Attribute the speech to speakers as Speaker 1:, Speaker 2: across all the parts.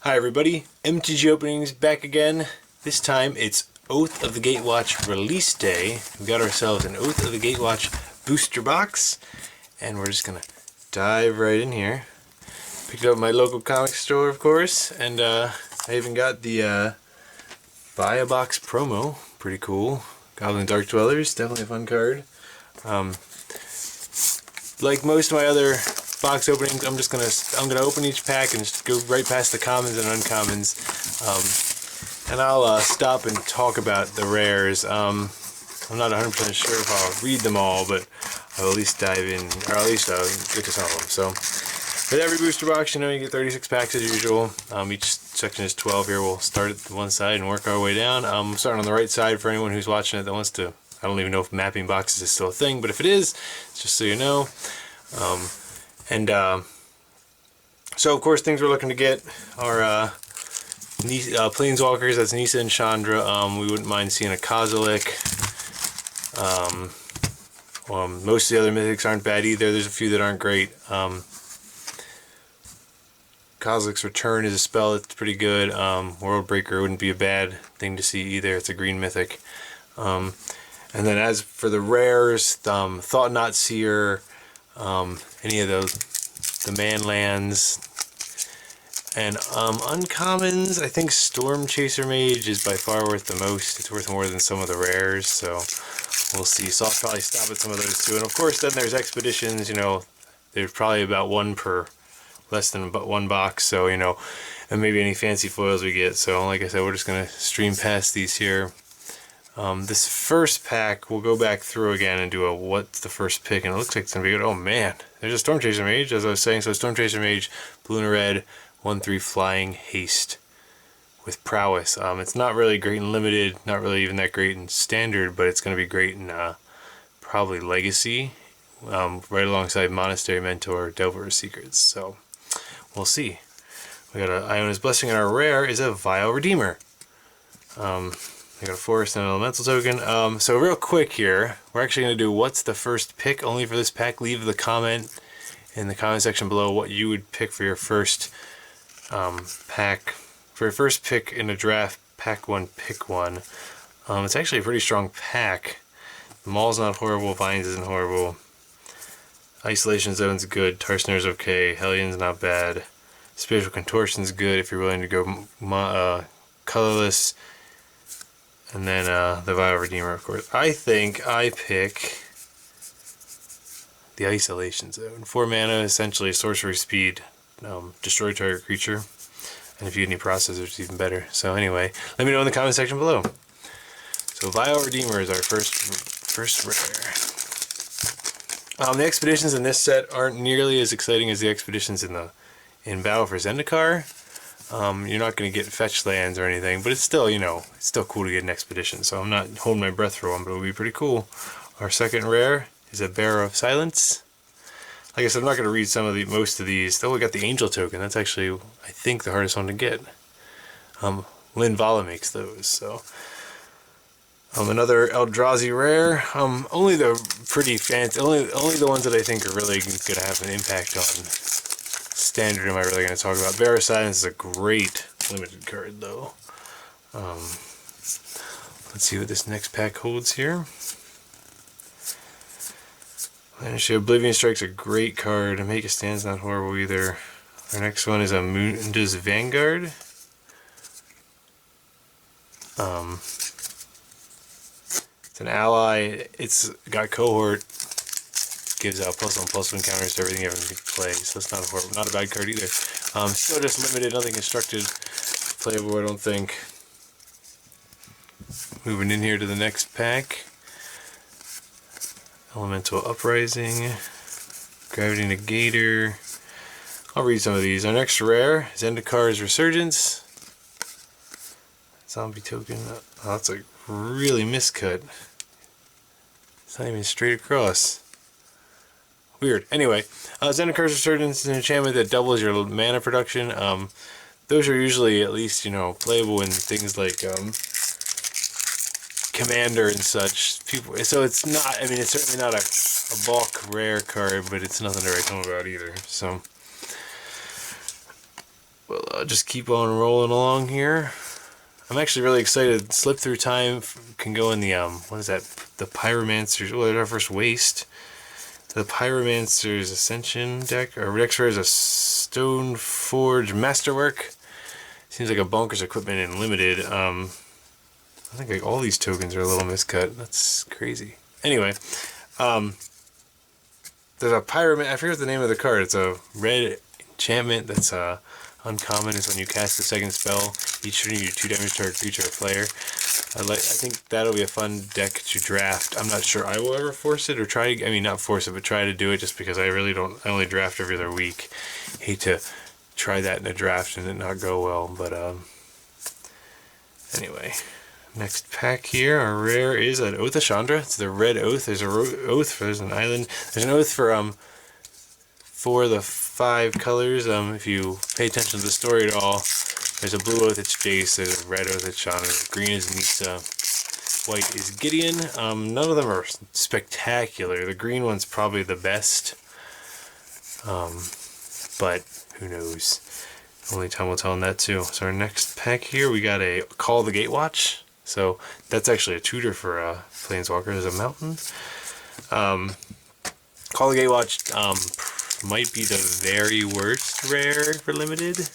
Speaker 1: Hi everybody, MTG Openings back again. This time it's Oath of the Gatewatch release day. We got ourselves an Oath of the Gatewatch booster box, and we're just gonna dive right in here. Picked it up at my local comic store, of course, and I even got the buy a box promo. Pretty cool. Goblin Dark Dwellers, definitely a fun card. Like most of my other box openings, I'm gonna open each pack and just go right past the commons and uncommons, and I'll stop and talk about the rares. I'm not 100% sure if I'll read them all, but I'll at least dive in, or at least get to some of them. So with every booster box, you know, you get 36 packs as usual. Each section is 12 here. We'll start at one side and work our way down. I'm starting on the right side for anyone who's watching it that wants to. I don't even know if mapping boxes is still a thing, but if it is, just so you know. So of course things we're looking to get are Planeswalkers. That's Nissa and Chandra. We wouldn't mind seeing a Kozilek. Most of the other mythics aren't bad either. There's a few that aren't great. Kozilek's Return is a spell that's pretty good. Worldbreaker wouldn't be a bad thing to see either. It's a green mythic. And then as for the rares, Thought Not Seer, any of the man lands, and uncommons, I think Storm Chaser Mage is by far worth the most. It's worth more than some of the rares, so we'll see. So I'll probably stop at some of those too. And of course then there's expeditions. You know, there's probably about one per less than one box, so you know, and maybe any fancy foils we get. So like I said, we're just gonna stream past these here. This first pack, we'll go back through again and do a what's the first pick, and it looks like it's going to be good. Oh man, there's a Storm Chaser Mage, as I was saying. So Storm Chaser Mage, blue and red, 1/3 flying, haste with prowess. It's not really great in limited, not really even that great in standard, but it's going to be great in probably legacy, right alongside Monastery Mentor, Delver's Secrets. So we'll see. We got Iona's Blessing, and our rare is a Vile Redeemer. I got a forest and an elemental token. So real quick here, we're actually going to do what's the first pick only for this pack. Leave the comment in the comment section below what you would pick for your first pack. For your first pick in a draft, pack one, pick one. It's actually a pretty strong pack. The Maul's not horrible, Vines isn't horrible. Isolation Zone's good, Tarsnir's okay, Hellion's not bad. Spiritual Contortion's good if you're willing to go colorless. And then the Vile Redeemer, of course. I think I pick the Isolation Zone. 4 mana, essentially sorcery speed, destroy target creature. And if you get any processors, it's even better. So anyway, let me know in the comment section below. So Vile Redeemer is our first rare. The expeditions in this set aren't nearly as exciting as the expeditions in Battle for Zendikar. You're not going to get fetch lands or anything, but it's still, you know, it's still cool to get an expedition. So I'm not holding my breath for one, but it'll be pretty cool. Our second rare is a Bearer of Silence. Like I said, I'm not going to read most of these. Though we got the Angel token. That's actually, I think, the hardest one to get. Lynn Vala makes those. So another Eldrazi rare. Only the pretty fancy, only the ones that I think are really going to have an impact on standard am I really going to talk about. Bearer of Silence is a great limited card, though. Let's see what this next pack holds here. Actually, Oblivion Strike's a great card. Make a Stand's not horrible either. Our next one is a Munda's Vanguard. It's an ally. It's got Cohort. Gives out +1/+1 counters to everything you ever play, so that's not horrible, not a bad card either. Still just limited, nothing constructed, playable, I don't think. Moving in here to the next pack. Elemental Uprising, Gravity Negator. I'll read some of these. Our next rare, Zendikar's Resurgence. Zombie token. Oh, that's a really miscut. It's not even straight across. Weird. Anyway, Zendikar's Resurgence is an enchantment that doubles your mana production. Those are usually at least, you know, playable in things like Commander and such. So it's not, I mean, it's certainly not a bulk rare card, but it's nothing to write home about either. So, we'll just keep on rolling along here. I'm actually really excited. Slip Through Time can go in the, what is that? The Pyromancer's, well, our first waste. The Pyromancer's Ascension deck, or next rare is a Stoneforge Masterwork. Seems like a bonkers equipment in limited. I think like all these tokens are a little miscut. That's crazy. Anyway, there's a Pyroman, I forget the name of the card. It's a red enchantment that's uncommon. Is when you cast a second spell, each turn you do 2 damage to a creature or player. I think that'll be a fun deck to draft. I'm not sure I will ever force it or try to, I mean not force it, but try to do it just because I really don't, I only draft every other week. Hate to try that in a draft and it not go well, but anyway. Next pack here, our rare is an Oath of Chandra. It's the red oath. There's a oath, there's an island. There's an oath for the 5 colors. If you pay attention to the story at all, there's a blue oath, it's Jace. There's a red oath, it's Chandra. Green is Nisa. White is Gideon. None of them are spectacular. The green one's probably the best. But who knows? Only time will tell on that too. So our next pack here, we got a Call the Gatewatch. So that's actually a tutor for Planeswalker. There's a mountain. Call the Gatewatch might be the very worst rare for limited.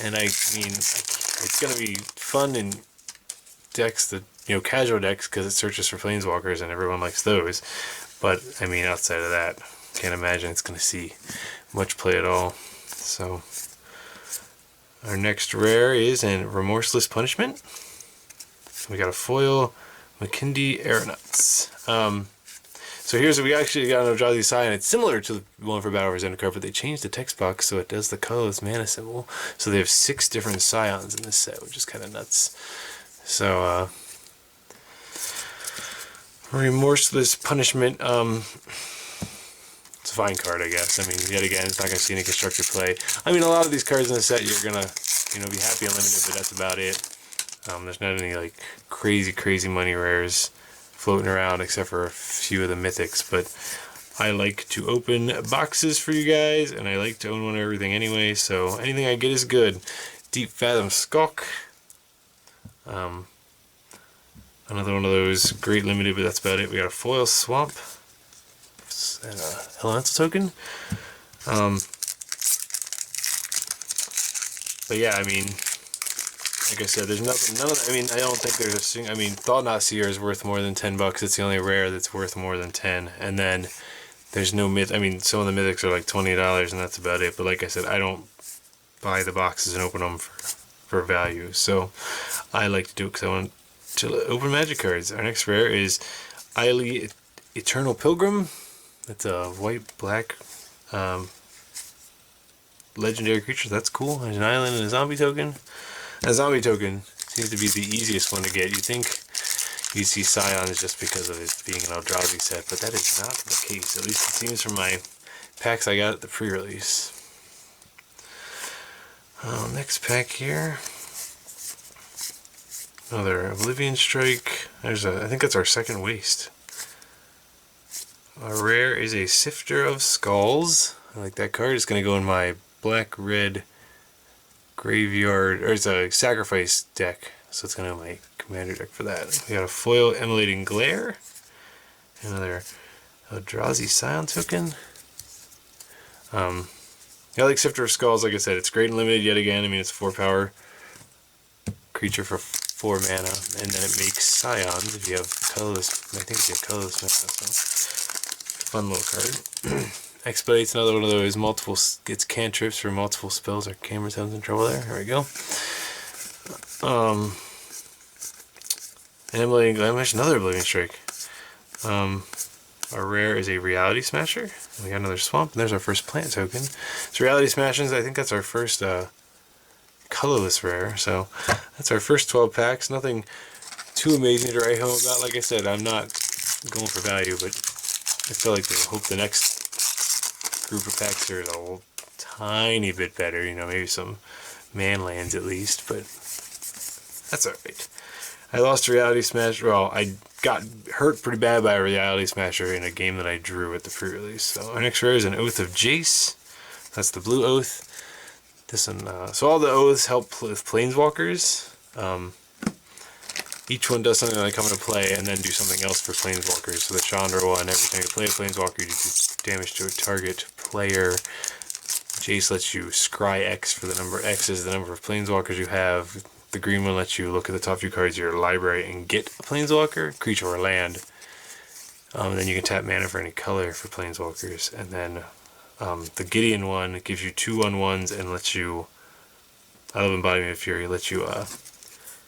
Speaker 1: And I mean, it's going to be fun in decks that, you know, casual decks because it searches for Planeswalkers and everyone likes those. But, I mean, outside of that, can't imagine it's going to see much play at all. So, our next rare is a Remorseless Punishment. We got a foil McKindy Aeronauts. So here's, we actually got an Eldrazi Scion. It's similar to the one for Battle for Zendikar, but they changed the text box so it does the colorless mana symbol. So they have 6 different Scions in this set, which is kind of nuts. So, Remorseless Punishment. It's a fine card, I guess. I mean, yet again, it's not going to see any constructed play. I mean, a lot of these cards in the set, you're going to, you know, be happy and limited, but that's about it. There's not any, like, crazy money rares floating around except for a few of the mythics, but I like to open boxes for you guys, and I like to own one of everything anyway, so anything I get is good. Deep Fathom Skulk. Another one of those, great limited, but that's about it. We got a Foil Swamp and a Elemental token. But yeah, I mean, like I said, there's nothing, none of, I mean, I don't think there's a single, I mean, Thought Knot Seer is worth more than $10. It's the only rare that's worth more than 10. And then there's no myth, I mean, some of the mythics are like $20 and that's about it. But like I said, I don't buy the boxes and open them for value. So I like to do it because I want to open Magic cards. Our next rare is Eily Eternal Pilgrim. It's a white-black legendary creature. That's cool. There's an island and a zombie token. A zombie token seems to be the easiest one to get. You think you see Scions just because of it being an Eldrazi set, but that is not the case. At least it seems from my packs I got at the pre-release. Next pack here. Another Oblivion Strike. There's a, I think that's our second waste. Our rare is a Sifter of Skulls. I like that card. It's going to go in my black-red graveyard, or it's a sacrifice deck, so it's going to my commander deck for that. We got a foil Emulating Glare, another Eldrazi Scion token. I like Sifter of Skulls. Like I said, it's great and limited yet again. I mean, it's a 4-power creature for 4 mana, and then it makes Scions if you have colorless. I think if you have colorless mana, so fun little card. Expedites, another one of those multiple, gets cantrips for multiple spells. Our camera's having some trouble there. There we go. And another Oblivion Strike. Our rare is a Reality Smasher. We got another Swamp, and there's our first plant token. So Reality Smashers, I think that's our first colorless rare. So that's our first 12 packs. Nothing too amazing to write home about. Like I said, I'm not going for value, but I feel like I hope the next group of packs here is a tiny bit better. You know, maybe some man lands at least, but that's alright. I lost a Reality Smasher. Well, I got hurt pretty bad by a Reality Smasher in a game that I drew at the pre-release. So our next rare is an Oath of Jace. That's the blue oath. This one, so all the oaths help with planeswalkers. Each one does something that come into play and then do something else for planeswalkers. So the Chandra one, every time you play a planeswalker, you do damage to a target player. Jace lets you scry X for the number X is the number of planeswalkers you have. The green one lets you look at the top few cards of your library and get a planeswalker, creature or land. Then you can tap mana for any color for planeswalkers. And then the Gideon one gives you 2/1/1s and lets you, I love Embodiment of Fury, lets you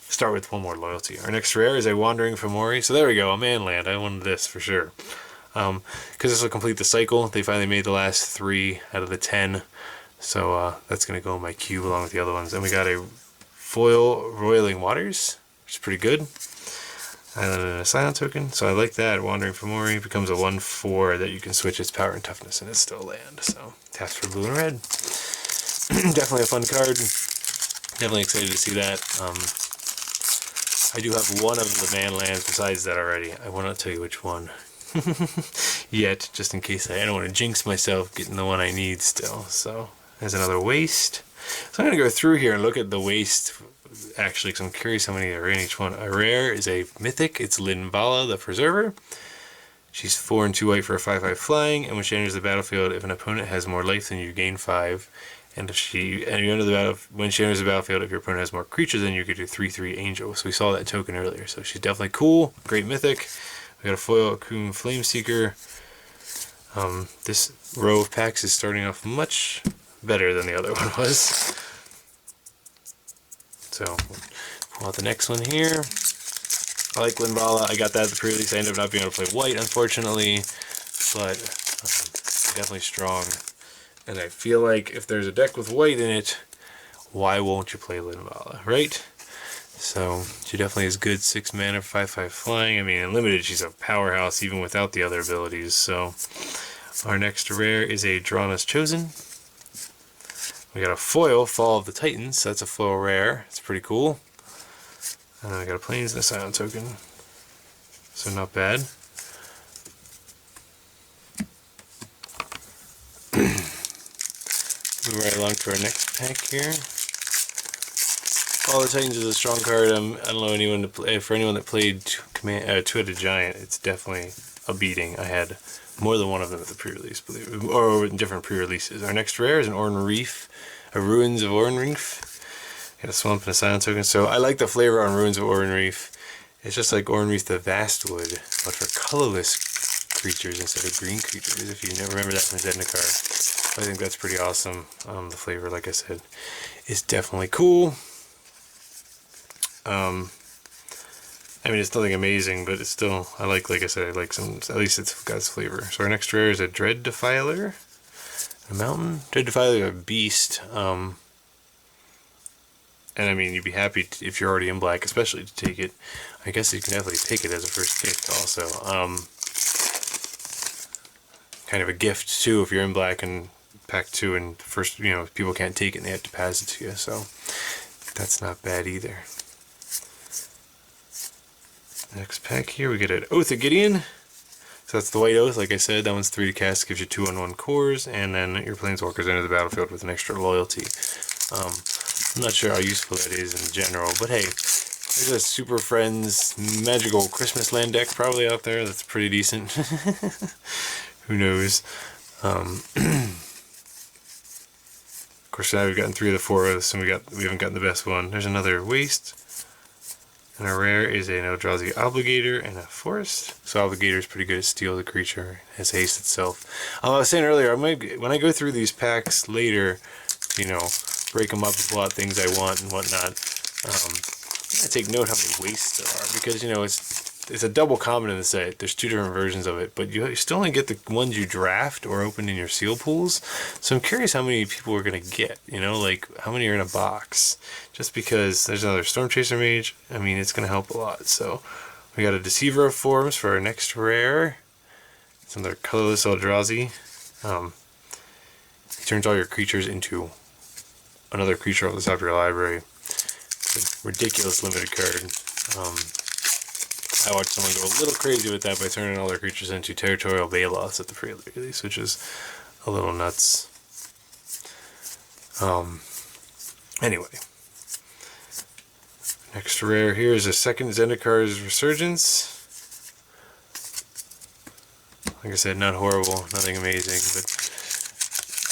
Speaker 1: start with 1 more loyalty. Our next rare is a Wandering Fomori. So there we go, a man land. I wanted this for sure. Because this will complete the cycle. They finally made the last 3 out of the 10. So that's going to go in my cube along with the other ones. And we got a foil Roiling Waters, which is pretty good. And then a Scion token. So I like that. Wandering Fomori becomes a 1/4 that you can switch its power and toughness, and it's still a land. So taps for blue and red. Definitely a fun card. Definitely excited to see that. I do have one of the man lands besides that already. I will not tell you which one yet, just in case I don't want to jinx myself getting the one I need still. So there's another waste. So I'm going to go through here and look at the waste actually, because I'm curious how many are in each one. A rare is a mythic. It's Linvala, the Preserver. She's 4 and 2 white for a 5/5 flying, and when she enters the battlefield, if an opponent has more life than you, gain 5. And if you enter the battle, when she enters the battlefield, if your opponent has more creatures than you, could do 3/3 Angel. So we saw that token earlier. So she's definitely cool. Great mythic. We got a foil Akun Flameseeker. This row of packs is starting off much better than the other one was. So pull out the next one here. I like Linvala. I got that at the pre-release. I ended up not being able to play white, unfortunately, but definitely strong. And I feel like if there's a deck with white in it, why won't you play Linvala, right? So she definitely is good. 6 mana, 5/5 flying. I mean, in limited, she's a powerhouse even without the other abilities. So our next rare is a Drana's Chosen. We got a foil, Fall of the Titans. That's a foil rare. It's pretty cool. And then we got a Plains and a Scion token. So not bad. Moving right along to our next pack here. Fall of the Titans is a strong card. I don't know anyone to play. For anyone that played Two-Headed Giant, it's definitely a beating. I had more than one of them at the pre-release, or in different pre-releases. Our next rare is an Oran Reef, a Ruins of Oran Reef. Got a Swamp and a Scion token. So I like the flavor on Ruins of Oran Reef. It's just like Oran Reef the Vastwood, but for colorless creatures instead of green creatures. If you never remember that from Zendikar, I think that's pretty awesome. The flavor, like I said, is definitely cool. I mean, it's nothing amazing, but it's still, I like I said, I like some, at least it's got its flavor. So our next rare is a Dread Defiler, a mountain. Dread Defiler, a beast. And I mean, you'd be happy if you're already in black, especially to take it. I guess you can definitely pick it as a first pick also. Kind of a gift too if you're in black and pack 2 and first, people can't take it and they have to pass it to you. So that's not bad either. Next pack here, we get an Oath of Gideon. So that's the white oath, like I said. That one's 3 to cast, gives you 2/1 cores, and then your planeswalkers enter the battlefield with an extra loyalty. I'm not sure how useful that is in general, but hey, there's a Super Friends magical Christmas land deck probably out there that's pretty decent. Who knows? Of course, now we've gotten 3 of the 4 oaths, and we haven't gotten the best one. There's another Waste. And our rare is an Eldrazi Obligator and a Forest. So Obligator is pretty good at steal the creature. It has haste itself. I was saying earlier, when I go through these packs later, break them up and pull out things I want and whatnot, I take note how many wastes there are, because it's a double common in the set. There's 2 different versions of it, but you still only get the ones you draft or open in your seal pools. So I'm curious how many people are gonna get. Like how many are in a box? Just because there's another Stormchaser Mage, I mean, it's gonna help a lot. So we got a Deceiver of Forms for our next rare. It's another colorless Eldrazi. It turns all your creatures into another creature off the top of your library. It's a ridiculous limited card. I watched someone go a little crazy with that by turning all their creatures into Territorial Baloths at the pre-release, which is a little nuts. Anyway. Next rare here is a second Zendikar's Resurgence. Like I said, not horrible, nothing amazing, but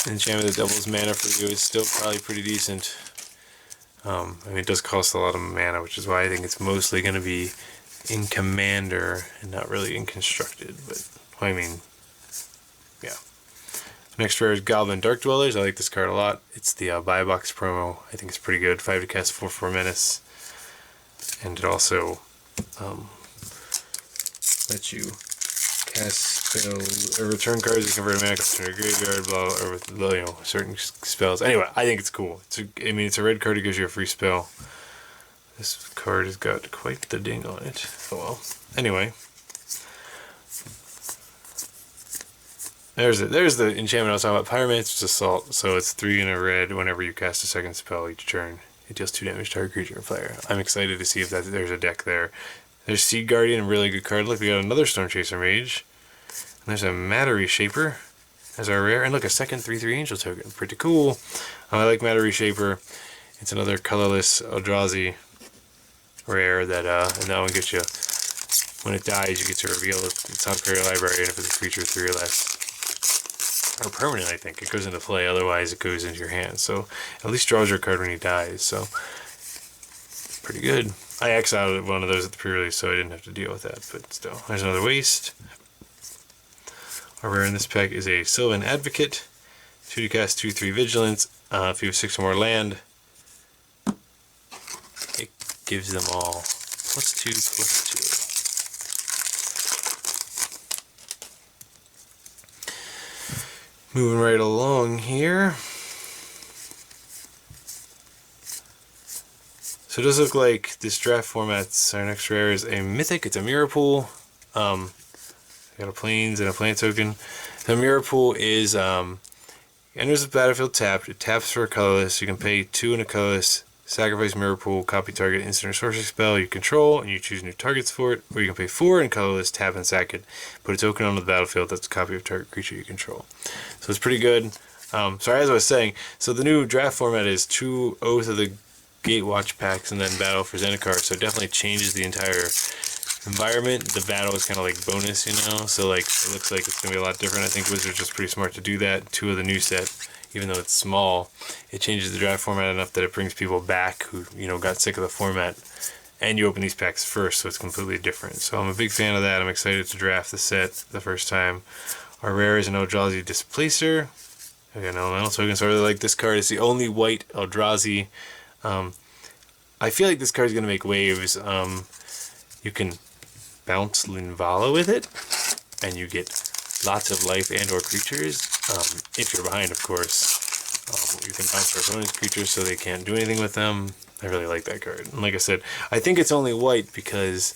Speaker 1: enchantment that doubles mana for you is still probably pretty decent. I mean, it does cost a lot of mana, which is why I think it's mostly going to be in Commander and not really in Constructed, but I mean, yeah. Next rare is Goblin Dark Dwellers. I like this card a lot. It's the buy box promo. I think it's pretty good. 5 to cast, 4/4 menace. And it also lets you cast spells or return cards you convert a mana cost to your graveyard, blah, or with, you know, certain spells. Anyway, I think it's cool. I mean, it's a red card that gives you a free spell. This card has got quite the ding on it. Oh well. Anyway. There's the enchantment I was talking about. Pyromancer's Assault. So it's 3 and a red whenever you cast a second spell each turn. It deals 2 damage to target creature and player. I'm excited to see if there's a deck there. There's Seed Guardian, a really good card. Look, we got another Storm Chaser Mage. And there's a Matter Reshaper as our rare. And look, a second 3/3 Angel token. Pretty cool. I like Matter Reshaper. It's another colorless Eldrazi rare that, and that one gets you, when it dies, you get to reveal its top card of your library, and if it's a creature 3 or less, or permanent, I think, it goes into play, otherwise it goes into your hand, so at least draws your card when he dies, so pretty good. I exiled one of those at the pre-release, so I didn't have to deal with that, but still. There's another waste. Our rare in this pack is a Sylvan Advocate, 2 to cast, 2/3 Vigilance. If you have 6 or more land, it gives them all +2/+2. Moving right along here. So it does look like this draft format's our next rare is a Mythic. It's a Mirror Pool. Got a Plains and a Plant token. The Mirror Pool is enters the battlefield tapped. It taps for a colorless. You can pay 2 and a colorless. Sacrifice Mirror Pool, copy target instant or sorcery spell you control, and you choose new targets for it. Or you can pay 4 and colorless, tap and sack it. Put a token onto the battlefield that's a copy of target creature you control. So it's pretty good. Sorry, as I was saying, so the new draft format is 2 Oath of the Gatewatch packs and then Battle for Zendikar. So it definitely changes the entire environment. The battle is kind of like bonus, you know. So like it looks like it's gonna be a lot different. I think Wizards just pretty smart to do that. 2 of the new set. Even though it's small, it changes the draft format enough that it brings people back who, you know, got sick of the format, and you open these packs first, so it's completely different. So I'm a big fan of that. I'm excited to draft the set the first time. Our rare is an Eldrazi Displacer. I got an elemental token, so I really like this card. It's the only white Eldrazi. I feel like this card is going to make waves. You can bounce Linvala with it, and you get lots of life and or creatures. If you're behind, of course. You can bounce your opponent's creatures so they can't do anything with them. I really like that card. And like I said, I think it's only white because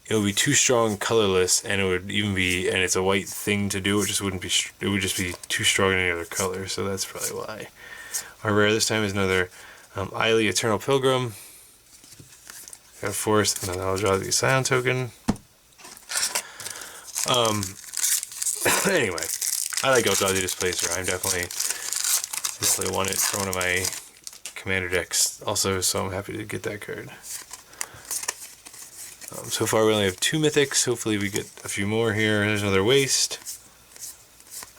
Speaker 1: it would be too strong colorless, and it would even be, and it's a white thing to do. It just wouldn't be. It would just be too strong in any other color. So that's probably why. Our rare this time is another Eily Eternal Pilgrim. Got a forest and an Eldrazi Scion token. Anyway, I like Eldrazi Displacer. I definitely want it for one of my commander decks also, so I'm happy to get that card. So far we only have 2 mythics. Hopefully we get a few more here. There's another waste.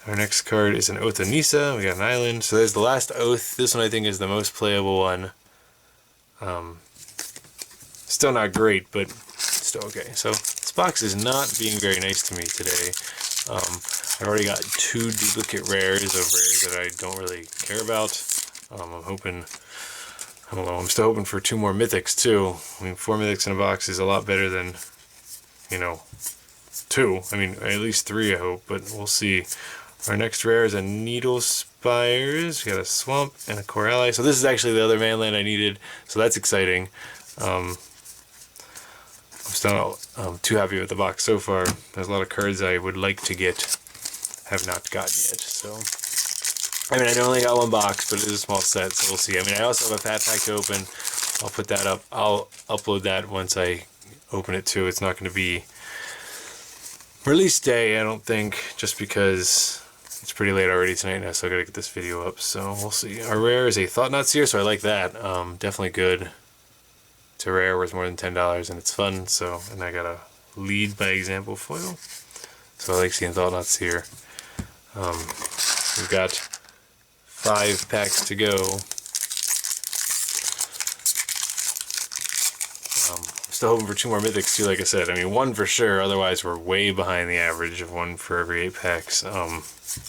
Speaker 1: Our next card is an Oath of Nissa. We got an island. So there's the last Oath. This one I think is the most playable one. Still not great, but still okay. So this box is not being very nice to me today. I've already got 2 duplicate rares of rares that I don't really care about. I'm hoping, I don't know, I'm still hoping for 2 more mythics too. I mean, 4 mythics in a box is a lot better than, you know, 2. I mean, at least 3 I hope, but we'll see. Our next rare is a Needle Spires. We got a Swamp and a Core Ally. So this is actually the other mana land I needed, so that's exciting. I'm still not too happy with the box so far. There's a lot of cards I would like to get, have not gotten yet. So, I mean, I only got 1 box, but it is a small set, so we'll see. I mean, I also have a fat pack to open. I'll put that up. I'll upload that once I open it too. It's not going to be release day, I don't think, just because it's pretty late already tonight now, so I gotta get this video up, so we'll see. Our rare is a Thought Not Seer, so I like that. Definitely good. It's a rare worth more than $10 and it's fun, so, and I got a lead by example foil. So I like seeing Thought Not Seer. We've got 5 packs to go. Still hoping for 2 more mythics too, like I said. I mean, 1 for sure, otherwise we're way behind the average of 1 for every 8 packs.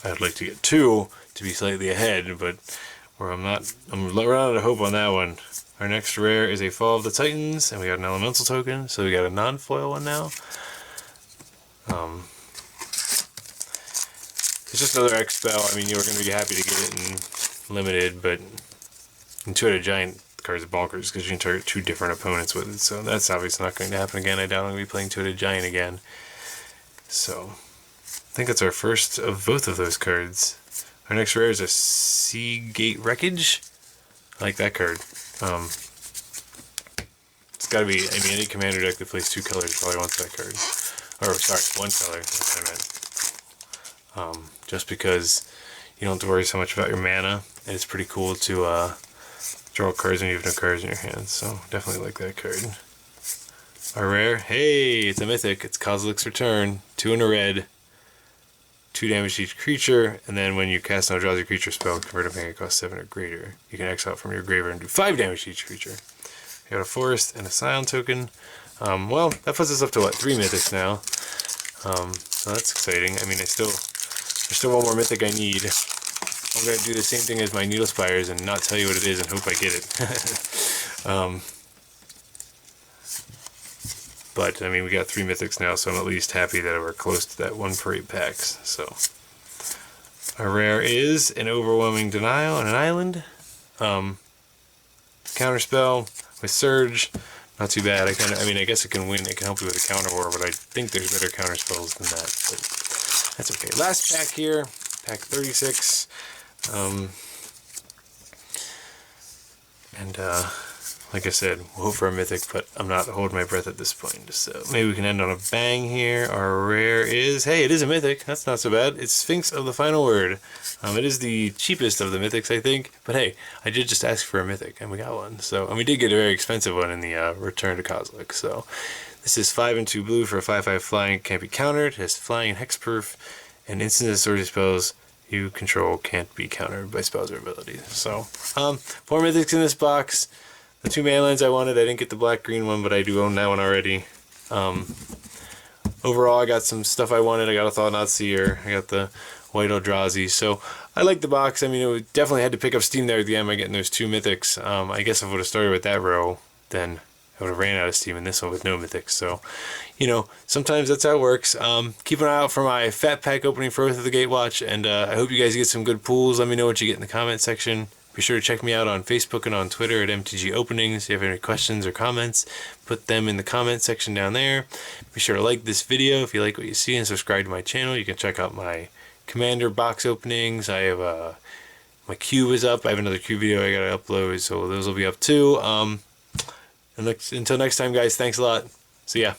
Speaker 1: I'd like to get 2 to be slightly ahead, but where I'm running out of hope on that one. Our next rare is a Fall of the Titans, and we got an elemental token, so we got a non-foil one now. It's just another X spell. I mean, you were going to be happy to get it in limited, but Intuitive Giant card is bonkers because you can target 2 different opponents with it, so that's obviously not going to happen again. I doubt I'm going to be playing Intuitive Giant again. So, I think that's our first of both of those cards. Our next rare is a Seagate Wreckage. I like that card. It's got to be, I mean, any commander deck that plays 2 colors probably wants that card. Or, sorry, 1 color, that's what I meant. Just because you don't have to worry so much about your mana, and it's pretty cool to draw cards when you have no cards in your hands, so definitely like that card. Our rare, hey, it's a mythic, it's Kozilek's Return, 2 in a red, 2 damage to each creature, and then when you cast an Eldrazi creature spell, convert a mana cost 7 or greater. You can exile from your graveyard and do 5 damage to each creature. You got a Forest and a Scion token. Well, that puts us up to what, 3 mythics now. So that's exciting. I mean, there's still 1 more mythic I need. I'm going to do the same thing as my Needle Spires and not tell you what it is and hope I get it. But, I mean, we got 3 mythics now, so I'm at least happy that we're close to that 1 per 8 packs. So, our rare is an Overwhelming Denial on an island. Counterspell with Surge. Not too bad. I mean, I guess it can win. It can help you with a counter war, but I think there's better counterspells than that. But that's okay. Last pack here, pack 36. Like I said, we'll hope for a mythic, but I'm not holding my breath at this point. So maybe we can end on a bang here. Our rare is, hey, it is a mythic. That's not so bad. It's Sphinx of the Final Word. It is the cheapest of the mythics, I think. But hey, I did just ask for a mythic, and we got one. So, and we did get a very expensive one in the Return to Kozilek. So this is 5 and 2 blue for a 5/5 flying. Can't be countered. It has flying and hexproof, and instant and sorcery spells you control can't be countered by spells or abilities. So 4 mythics in this box. The 2 manlands I wanted, I didn't get the black-green one, but I do own that one already. Overall, I got some stuff I wanted. I got a Thought Not Seer. I got the white Eldrazi. So I like the box. I mean, it definitely had to pick up steam there at the end by getting those 2 mythics. I guess if I would have started with that row, then I would have ran out of steam in this one with no mythics. So, you know, sometimes that's how it works. Keep an eye out for my fat pack opening for Oath of the Gatewatch, and I hope you guys get some good pulls. Let me know what you get in the comment section. Be sure to check me out on Facebook and on Twitter at MTG Openings. If you have any questions or comments, put them in the comment section down there. Be sure to like this video if you like what you see and subscribe to my channel. You can check out my Commander box openings. I have my cube is up. I have another cube video I gotta upload, so those will be up too. And until next time, guys, thanks a lot. See ya.